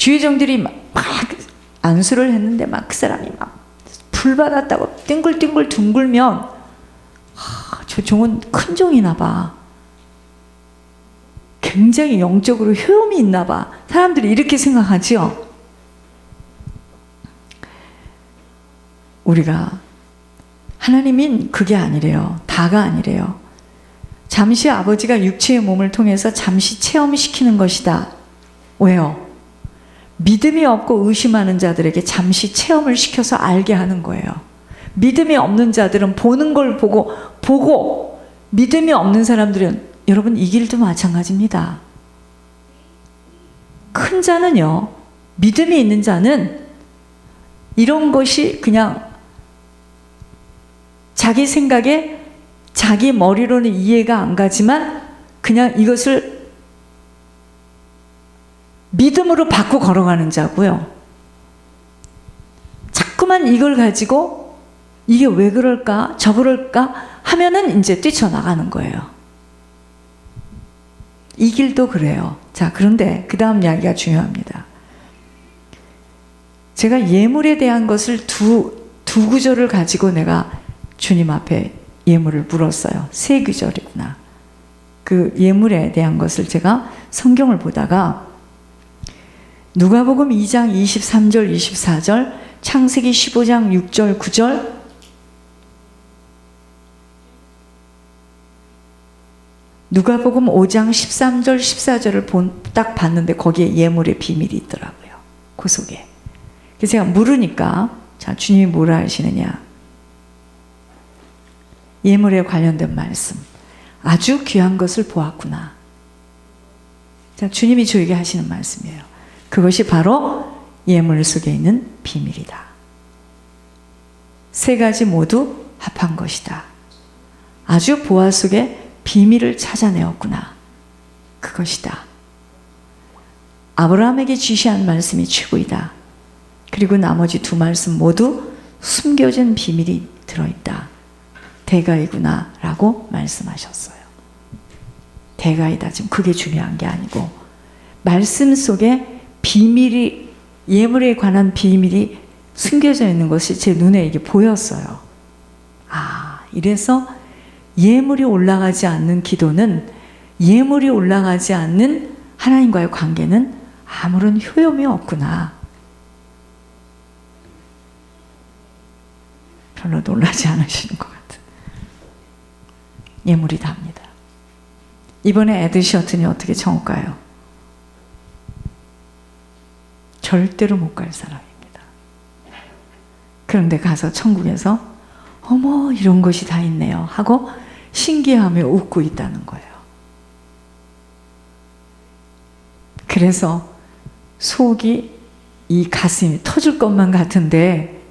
주의종들이 막 안수를 했는데 막 그 사람이 막 불받았다고 띵글띵글 둥글면 저 종은 큰 종이나 봐. 굉장히 영적으로 효험이 있나 봐. 사람들이 이렇게 생각하지요. 우리가 하나님인 그게 아니래요. 다가 아니래요. 잠시 아버지가 육체의 몸을 통해서 잠시 체험시키는 것이다. 왜요? 믿음이 없고 의심하는 자들에게 잠시 체험을 시켜서 알게 하는 거예요. 믿음이 없는 자들은 보는 걸 보고 믿음이 없는 사람들은 여러분 이 길도 마찬가지입니다. 큰 자는요, 믿음이 있는 자는 이런 것이 그냥 자기 생각에 자기 머리로는 이해가 안 가지만 그냥 이것을 믿음으로 받고 걸어가는 자고요. 자꾸만 이걸 가지고 이게 왜 그럴까 저 그럴까 하면은 이제 뛰쳐나가는 거예요. 이 길도 그래요. 자, 그런데 그 다음 이야기가 중요합니다. 제가 예물에 대한 것을 두 구절을 가지고 내가 주님 앞에 예물을 물었어요. 세 구절이구나. 그 예물에 대한 것을 제가 성경을 보다가 누가복음 2장 23절 24절, 창세기 15장 6절 9절, 누가복음 5장 13절 14절을 딱 봤는데 거기에 예물의 비밀이 있더라고요. 그 속에. 그래서 제가 물으니까 자, 주님이 뭐라 하시느냐. 예물에 관련된 말씀. 아주 귀한 것을 보았구나. 자, 주님이 저에게 하시는 말씀이에요. 그것이 바로 예물 속에 있는 비밀이다. 세 가지 모두 합한 것이다. 아주 보화 속에 비밀을 찾아내었구나. 그것이다. 아브라함에게 지시한 말씀이 최고이다. 그리고 나머지 두 말씀 모두 숨겨진 비밀이 들어있다. 대가이구나 라고 말씀하셨어요. 대가이다. 지금 그게 중요한 게 아니고 말씀 속에 비밀이, 예물에 관한 비밀이 숨겨져 있는 것이 제 눈에 이게 보였어요. 아, 이래서 예물이 올라가지 않는 기도는, 예물이 올라가지 않는 하나님과의 관계는 아무런 효용이 없구나. 별로 놀라지 않으시는 것 같아요. 예물이 답니다. 이번에 에드 시어튼이 어떻게 천국 가요? 절대로 못 갈 사람입니다. 그런데 가서 천국에서 어머 이런 것이 다 있네요 하고 신기하며 웃고 있다는 거예요. 그래서 속이, 이 가슴이 터질 것만 같은데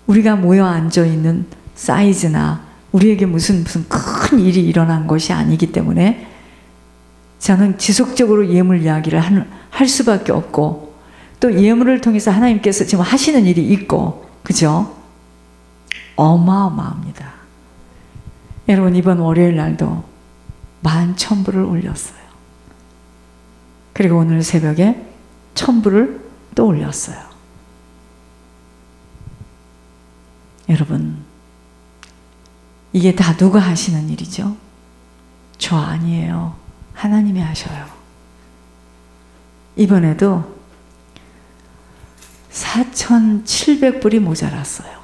우리가 모여 앉아있는 사이즈나 우리에게 무슨 큰 일이 일어난 것이 아니기 때문에 저는 지속적으로 예물 이야기를 할 수밖에 없고, 또 예물을 통해서 하나님께서 지금 하시는 일이 있고, 그죠? 어마어마합니다. 여러분, 이번 월요일 날도 11,000불을 올렸어요. 그리고 오늘 새벽에 1,000불을 또 올렸어요. 여러분, 이게 다 누가 하시는 일이죠? 저 아니에요. 하나님이 하셔요. 이번에도 4,700불이 모자랐어요.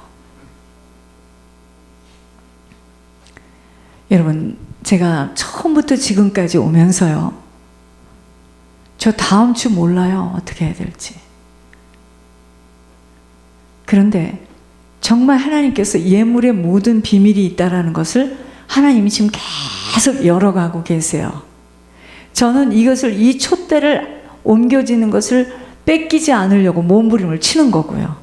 여러분, 제가 처음부터 지금까지 오면서요, 저 다음 주 몰라요. 어떻게 해야 될지. 그런데 정말 하나님께서 예물의 모든 비밀이 있다는 것을 하나님이 지금 계속 열어가고 계세요. 저는 이것을, 이 촛대를 옮겨지는 것을 뺏기지 않으려고 몸부림을 치는 거고요.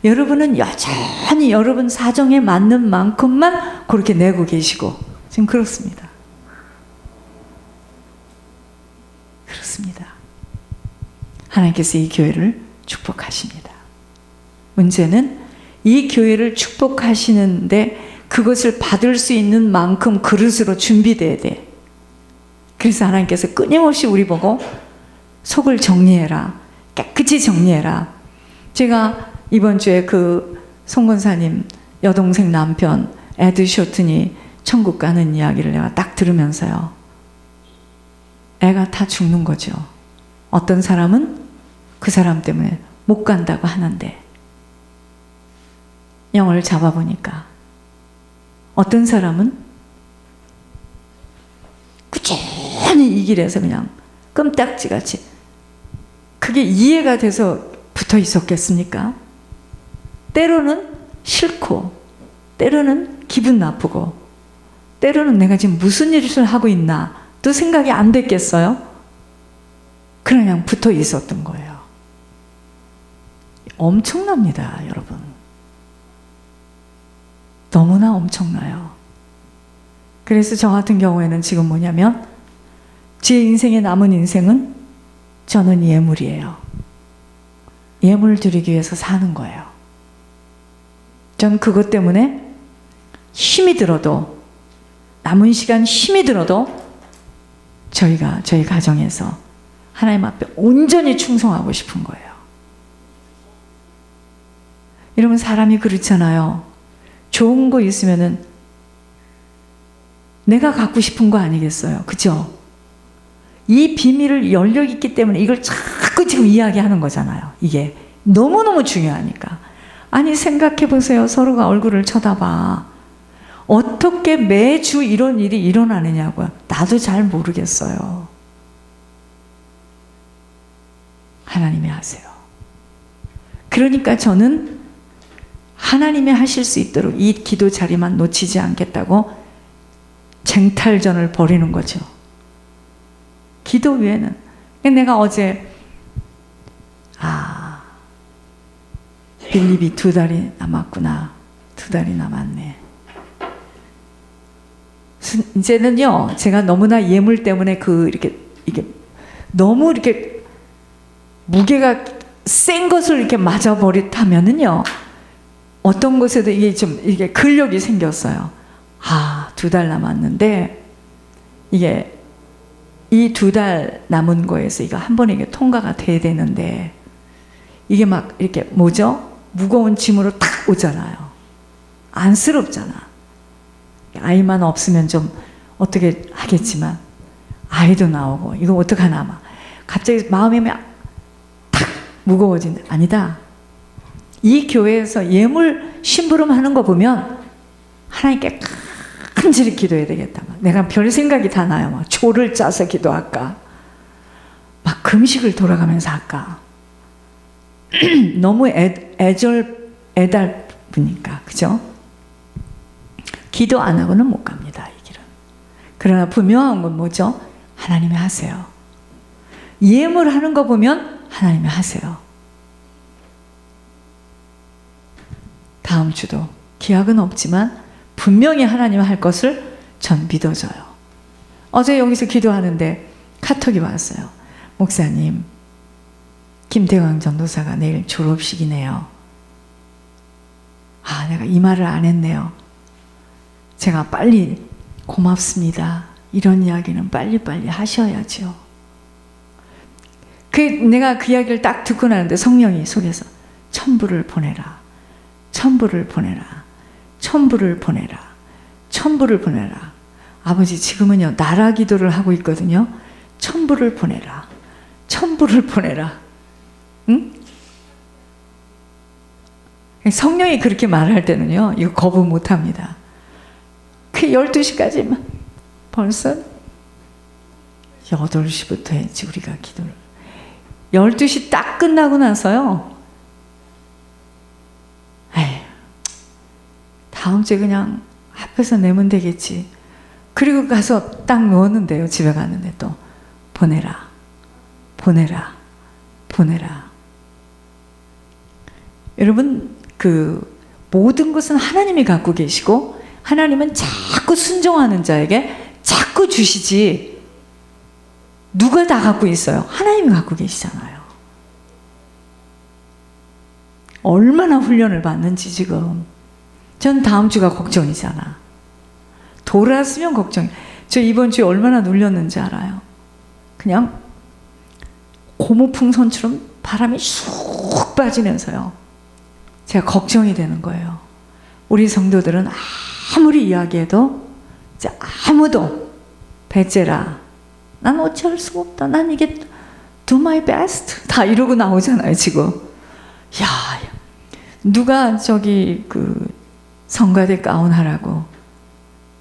여러분은 여전히 여러분 사정에 맞는 만큼만 그렇게 내고 계시고 지금 그렇습니다. 그렇습니다. 하나님께서 이 교회를 축복하십니다. 문제는 이 교회를 축복하시는데 그것을 받을 수 있는 만큼 그릇으로 준비돼야 돼. 그래서 하나님께서 끊임없이 우리 보고 속을 정리해라. 깨끗이 정리해라. 제가 이번 주에 그 송건사님 여동생 남편 에드 쇼튼이 천국 가는 이야기를 내가 딱 들으면서요. 애가 다 죽는 거죠. 어떤 사람은 그 사람 때문에 못 간다고 하는데 영을 잡아보니까 어떤 사람은 꾸준히 이 길에서 그냥 껌딱지같이 그게 이해가 돼서 붙어 있었겠습니까? 때로는 싫고 때로는 기분 나쁘고 때로는 내가 지금 무슨 일을 하고 있나 또 생각이 안 됐겠어요? 그냥 붙어 있었던 거예요. 엄청납니다, 여러분. 너무나 엄청나요. 그래서 저 같은 경우에는 지금 뭐냐면 제 인생에 남은 인생은 저는 예물이에요. 예물 드리기 위해서 사는 거예요. 전 그것 때문에 힘이 들어도 남은 시간 힘이 들어도 저희 가정에서 하나님 앞에 온전히 충성하고 싶은 거예요. 여러분 사람이 그렇잖아요. 좋은 거 있으면은 내가 갖고 싶은 거 아니겠어요? 그죠? 이 비밀을 열려 있기 때문에 이걸 자꾸 지금 이야기하는 거잖아요. 이게 너무너무 중요하니까. 아니 생각해 보세요. 서로가 얼굴을 쳐다봐. 어떻게 매주 이런 일이 일어나느냐고요. 나도 잘 모르겠어요. 하나님이 하세요. 그러니까 저는 하나님이 하실 수 있도록 이 기도 자리만 놓치지 않겠다고 쟁탈전을 벌이는 거죠. 기도 외에는. 내가 어제 빌립이 2달이 남았구나. 2달이 남았네. 이제는요, 제가 너무나 예물 때문에 이렇게 너무 이렇게 무게가 센 것을 이렇게 맞아버리다면은요, 어떤 곳에도 이게 근력이 생겼어요. 2달 남았는데, 이게 이 2달 남은 거에서 이거 한 번에 이게 통과가 돼야 되는데, 이게 막 이렇게 무거운 짐으로 딱 오잖아요. 안쓰럽잖아. 아이만 없으면 좀 어떻게 하겠지만, 아이도 나오고, 이거 어떡하나, 막. 갑자기 마음이 탁 무거워진다. 아니다. 이 교회에서 예물 심부름 하는 거 보면, 하나님께 간절히 기도해야 되겠다. 내가 별 생각이 다 나요. 막 조를 짜서 기도할까? 막 금식을 돌아가면서 할까? 너무 애달프니까, 그죠? 기도 안 하고는 못 갑니다, 이 길은. 그러나 분명한 건 뭐죠? 하나님이 하세요. 예물 하는 거 보면 하나님이 하세요. 다음 주도 기약은 없지만 분명히 하나님이 할 것을 전 믿어져요. 어제 여기서 기도하는데 카톡이 왔어요. 목사님, 김태광 전도사가 내일 졸업식이네요. 내가 이 말을 안 했네요. 제가 빨리 고맙습니다. 이런 이야기는 빨리빨리 하셔야죠. 내가 그 이야기를 딱 듣고 나는데 성령이 속에서 첨부를 보내라. 첨부를 보내라. 첨부를 보내라. 첨부를 보내라. 아버지 지금은요 나라 기도를 하고 있거든요. 첨부를 보내라. 첨부를 보내라. 응? 성령이 그렇게 말할 때는요 이거 거부 못합니다. 12시까지만 벌써 8시부터 했지 우리가 기도를. 12시 딱 끝나고 나서요 다음 주에 그냥 앞에서 내면 되겠지. 그리고 가서 딱 누웠는데요. 집에 갔는데 또 보내라. 보내라. 보내라. 여러분 모든 것은 하나님이 갖고 계시고 하나님은 자꾸 순종하는 자에게 자꾸 주시지 누가 다 갖고 있어요? 하나님이 갖고 계시잖아요. 얼마나 훈련을 받는지 지금. 전 다음 주가 걱정이잖아. 돌아왔으면 걱정이. 저 이번 주에 얼마나 눌렸는지 알아요? 그냥 고무풍선처럼 바람이 쑥 빠지면서요. 제가 걱정이 되는 거예요. 우리 성도들은 아무리 이야기해도 이제 아무도 배째라, 난 어찌할 수가 없다, 난 이게 do my best 다 이러고 나오잖아요 지금. 야, 누가 저기 그 성가대 가운 하라고.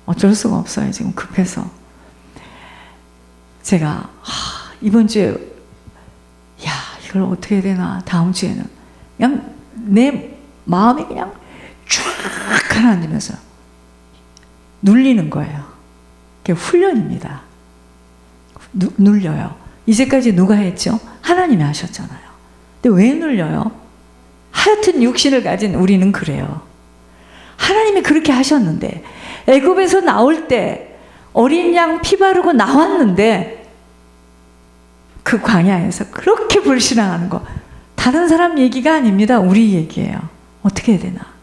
어쩔 수가 없어요 지금 급해서. 제가 이번 주에 야 이걸 어떻게 해야 되나, 다음 주에는 그냥 내 마음이 그냥 쫙 가라앉으면서 눌리는 거예요. 그게 훈련입니다. 눌려요. 이제까지 누가 했죠? 하나님이 하셨잖아요. 근데 왜 눌려요? 하여튼 육신을 가진 우리는 그래요. 하나님이 그렇게 하셨는데, 애굽에서 나올 때 어린 양 피 바르고 나왔는데 그 광야에서 그렇게 불신앙하는 거, 다른 사람 얘기가 아닙니다. 우리 얘기예요. 어떻게 해야 되나?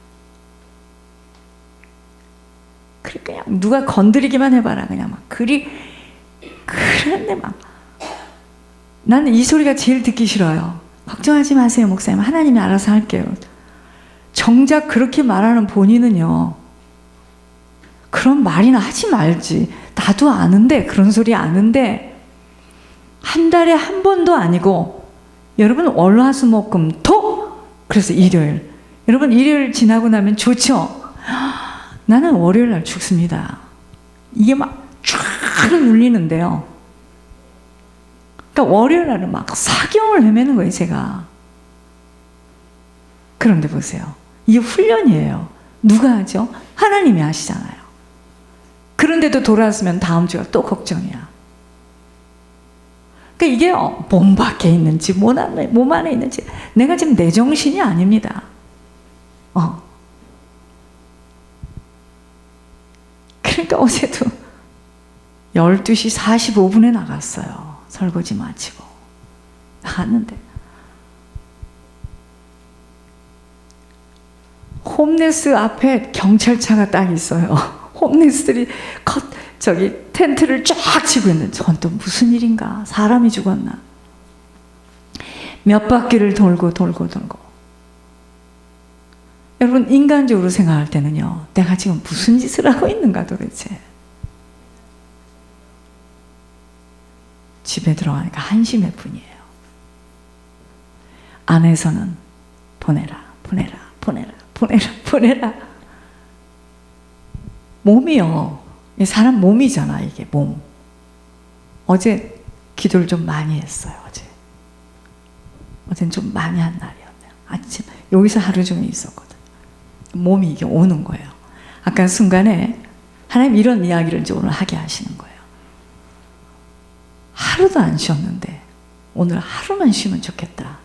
그냥 누가 건드리기만 해봐라. 그냥 막 그런데 막 나는 이 소리가 제일 듣기 싫어요. 걱정하지 마세요 목사님, 하나님이 알아서 할게요. 정작 그렇게 말하는 본인은요, 그런 말이나 하지 말지. 나도 아는데, 그런 소리 아는데 한 달에 한 번도 아니고, 여러분 월화수목금토, 그래서 일요일, 여러분 일요일 지나고 나면 좋죠? 나는 월요일 날 죽습니다. 이게 막 쫙 눌리는데요. 그러니까 월요일 날은 막 사경을 헤매는 거예요 제가. 그런데 보세요, 이게 훈련이에요. 누가 하죠? 하나님이 하시잖아요. 그런데도 돌아왔으면 다음 주가 또 걱정이야. 그러니까 이게 몸 밖에 있는지 몸 안에 있는지, 내가 지금 내 정신이 아닙니다. 그러니까 어제도 12시 45분에 나갔어요. 설거지 마치고 나갔는데 홈레스 앞에 경찰차가 딱 있어요. 홈레스들이 저기 텐트를 쫙 치고 있는, 저건 또 무슨 일인가? 사람이 죽었나? 몇 바퀴를 돌고. 여러분 인간적으로 생각할 때는요, 내가 지금 무슨 짓을 하고 있는가 도대체. 집에 들어가니까 한심해 뿐이에요. 안에서는 보내라. 몸이요, 사람 몸이잖아 이게 몸. 어제 기도를 좀 많이 했어요. 어제는 좀 많이 한 날이었네요. 아침 여기서 하루 종일 있었거든. 몸이 이게 오는 거예요. 아까 순간에 하나님 이런 이야기를 이제 오늘 하게 하시는 거예요. 하루도 안 쉬었는데 오늘 하루만 쉬면 좋겠다.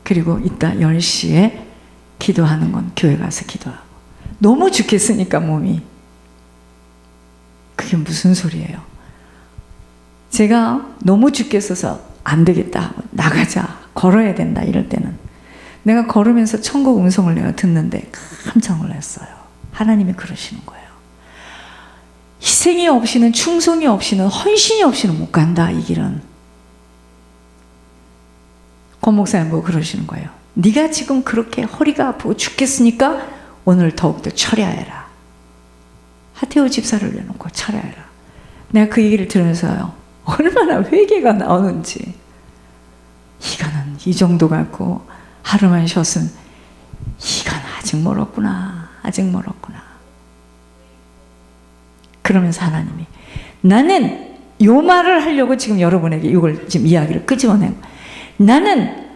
그리고 이따 10시에 기도하는 건 교회 가서 기도하고. 너무 죽겠으니까 몸이. 그게 무슨 소리예요? 제가 너무 죽겠어서 안 되겠다, 나가자, 걸어야 된다 이럴 때는 내가 걸으면서 천국 음성을 내가 듣는데 깜짝 놀랐어요. 하나님이 그러시는 거예요. 희생이 없이는, 충성이 없이는, 헌신이 없이는 못 간다 이 길은. 권 목사님 보고 그러시는 거예요. 네가 지금 그렇게 허리가 아프고 죽겠으니까 오늘 더욱더 철야해라. 하태호 집사를 내놓고 철야해라. 내가 그 얘기를 들으면서요, 얼마나 회개가 나오는지. 이거는 이 정도 갖고 하루만 쉬었으면 이건 아직 멀었구나. 그러면서 하나님이, 나는 요 말을 하려고 지금 여러분에게 이걸 지금 이야기를 끄집어내고, 나는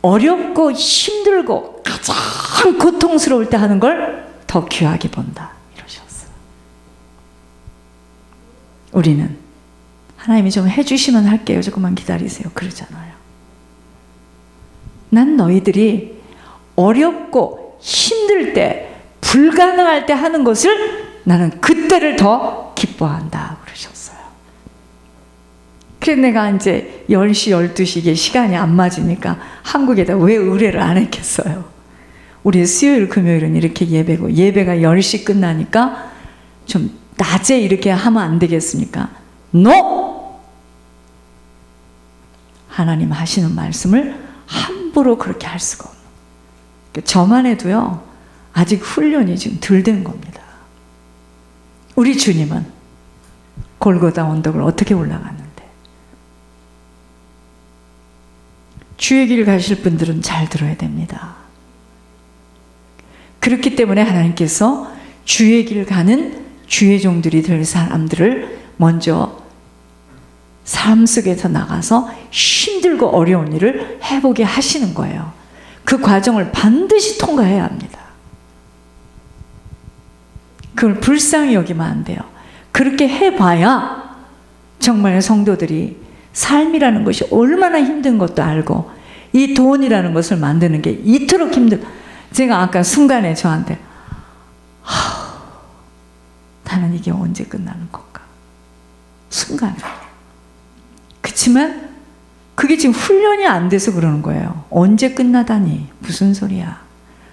어렵고 힘들고 가장 고통스러울 때 하는 걸 더 귀하게 본다 이러셨어요. 우리는 하나님이 좀 해주시면 할게요, 조금만 기다리세요 그러잖아요. 난 너희들이 어렵고 힘들 때, 불가능할 때 하는 것을 나는 그때를 더 기뻐한다 그러셨어요. 그래서 내가 이제 10시, 12시 이게 시간이 안 맞으니까 한국에다 왜 의뢰를 안 했겠어요. 우리 수요일, 금요일은 이렇게 예배고, 예배가 10시 끝나니까 좀 낮에 이렇게 하면 안 되겠습니까? NO! 하나님 하시는 말씀을 함부로 그렇게 할 수가 없는. 저만 해도요, 아직 훈련이 지금 덜 된 겁니다. 우리 주님은 골고다 언덕을 어떻게 올라갔는데, 주의 길 가실 분들은 잘 들어야 됩니다. 그렇기 때문에 하나님께서 주의 길 가는 주의 종들이 될 사람들을 먼저 삶 속에서 나가서 힘들고 어려운 일을 해보게 하시는 거예요. 그 과정을 반드시 통과해야 합니다. 그걸 불쌍히 여기면 안 돼요. 그렇게 해봐야 정말 성도들이 삶이라는 것이 얼마나 힘든 것도 알고, 이 돈이라는 것을 만드는 게 이토록 제가 아까 순간에 저한테 나는 이게 언제 끝나는 건가, 순간에. 그치만 그게 지금 훈련이 안 돼서 그러는 거예요. 언제 끝나다니, 무슨 소리야.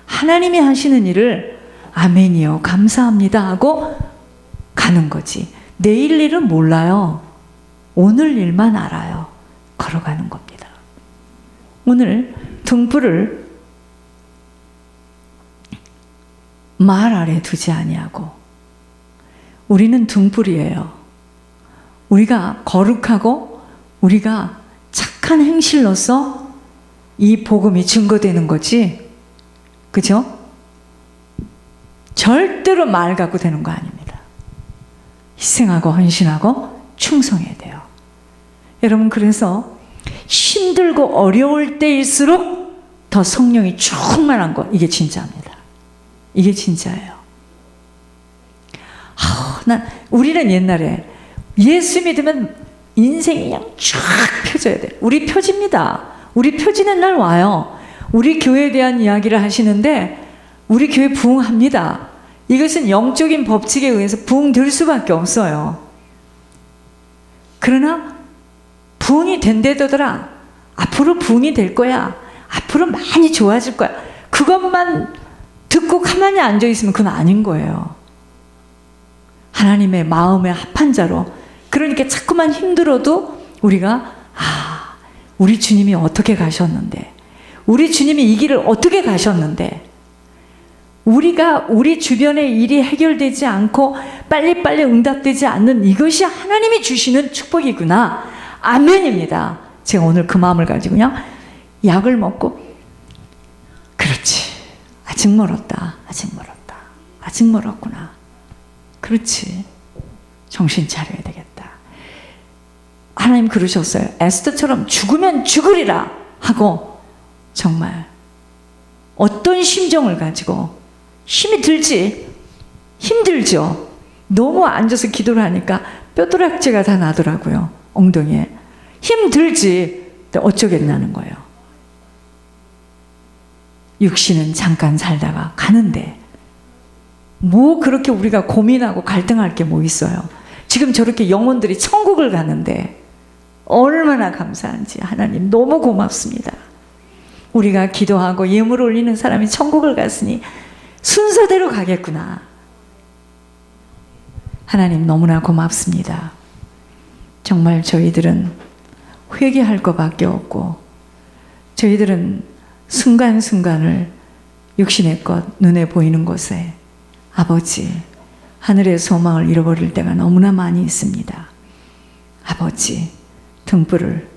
하나님이 하시는 일을 아멘이요, 감사합니다 하고 가는 거지. 내일 일은 몰라요. 오늘 일만 알아요. 걸어가는 겁니다. 오늘 등불을 말 아래 두지 아니하고, 우리는 등불이에요. 우리가 거룩하고 우리가 착한 행실로서 이 복음이 증거되는 거지, 그죠? 절대로 말 갖고 되는 거 아닙니다. 희생하고 헌신하고 충성해야 돼요. 여러분, 그래서 힘들고 어려울 때일수록 더 성령이 충만한 거, 이게 진짜입니다. 이게 진짜예요. 우리는 옛날에 예수 믿으면 인생이 그냥 쫙 펴져야 돼. 우리 펴집니다. 우리 펴지는 날 와요. 우리 교회에 대한 이야기를 하시는데 우리 교회 부흥합니다. 이것은 영적인 법칙에 의해서 부흥될 수밖에 없어요. 그러나 부흥이 된대더라. 앞으로 부흥이 될 거야. 앞으로 많이 좋아질 거야. 그것만 듣고 가만히 앉아있으면 그건 아닌 거예요. 하나님의 마음에 합한 자로. 그러니까 자꾸만 힘들어도 우리가 우리 주님이 어떻게 가셨는데, 우리 주님이 이 길을 어떻게 가셨는데, 우리가 우리 주변의 일이 해결되지 않고 빨리빨리 응답되지 않는 이것이 하나님이 주시는 축복이구나. 아멘입니다. 제가 오늘 그 마음을 가지고 그냥 약을 먹고, 그렇지, 아직 멀었다, 아직 멀었다, 아직 멀었구나, 그렇지, 정신 차려야 되겠다. 하나님 그러셨어요. 에스더처럼 죽으면 죽으리라 하고, 정말 어떤 심정을 가지고, 힘이 들지, 힘들죠. 너무 앉아서 기도를 하니까 뼈도락지가 다 나더라고요, 엉덩이에. 힘들지. 어쩌겠나는 거예요. 육신은 잠깐 살다가 가는데 뭐 그렇게 우리가 고민하고 갈등할 게 뭐 있어요. 지금 저렇게 영혼들이 천국을 가는데 얼마나 감사한지 하나님 너무 고맙습니다. 우리가 기도하고 예물 올리는 사람이 천국을 갔으니 순서대로 가겠구나. 하나님 너무나 고맙습니다. 정말 저희들은 회개할 것밖에 없고, 저희들은 순간순간을 육신의 것, 눈에 보이는 곳에 아버지, 하늘의 소망을 잃어버릴 때가 너무나 많이 있습니다. 아버지, 등불을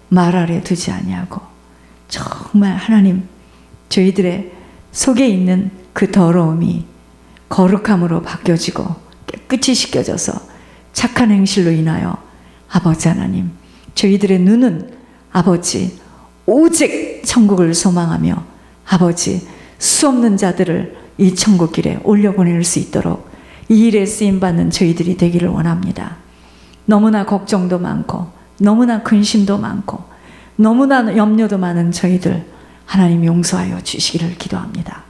말 아래 두지 아니하고 정말 하나님, 저희들의 속에 있는 그 더러움이 거룩함으로 바뀌어지고 깨끗이 씻겨져서 착한 행실로 인하여 아버지 하나님, 저희들의 눈은 아버지 오직 천국을 소망하며 아버지 수없는 자들을 이 천국길에 올려보낼 수 있도록 이 일에 쓰임받는 저희들이 되기를 원합니다. 너무나 걱정도 많고 너무나 근심도 많고 너무나 염려도 많은 저희들 하나님 용서하여 주시기를 기도합니다.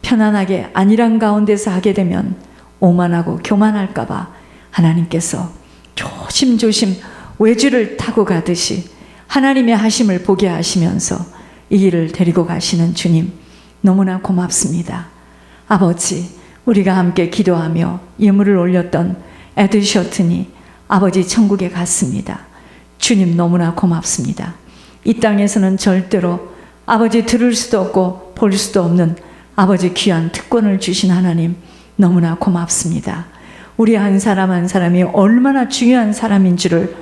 편안하게 안일한 가운데서 하게 되면 오만하고 교만할까 봐 하나님께서 조심조심 외주를 타고 가듯이 하나님의 하심을 보게 하시면서 이 일을 데리고 가시는 주님 너무나 고맙습니다. 아버지, 우리가 함께 기도하며 예물을 올렸던 에드 셔튼이 아버지 천국에 갔습니다. 주님 너무나 고맙습니다. 이 땅에서는 절대로 아버지 들을 수도 없고 볼 수도 없는 아버지 귀한 특권을 주신 하나님 너무나 고맙습니다. 우리 한 사람 한 사람이 얼마나 중요한 사람인 줄을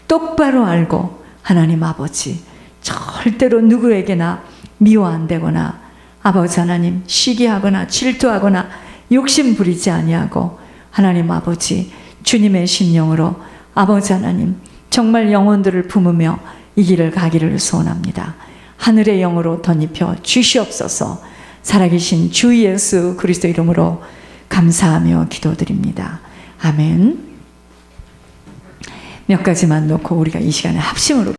똑바로 알고 하나님 아버지 절대로 누구에게나 미워 안 되거나 아버지 하나님 시기하거나 질투하거나 욕심 부리지 아니하고 하나님 아버지 주님의 심령으로 아버지 하나님 정말 영혼들을 품으며 이 길을 가기를 소원합니다. 하늘의 영으로 덧입혀 주시옵소서. 살아계신 주 예수 그리스도 이름으로 감사하며 기도드립니다. 아멘. 몇 가지만 놓고 우리가 이 시간에 합심으로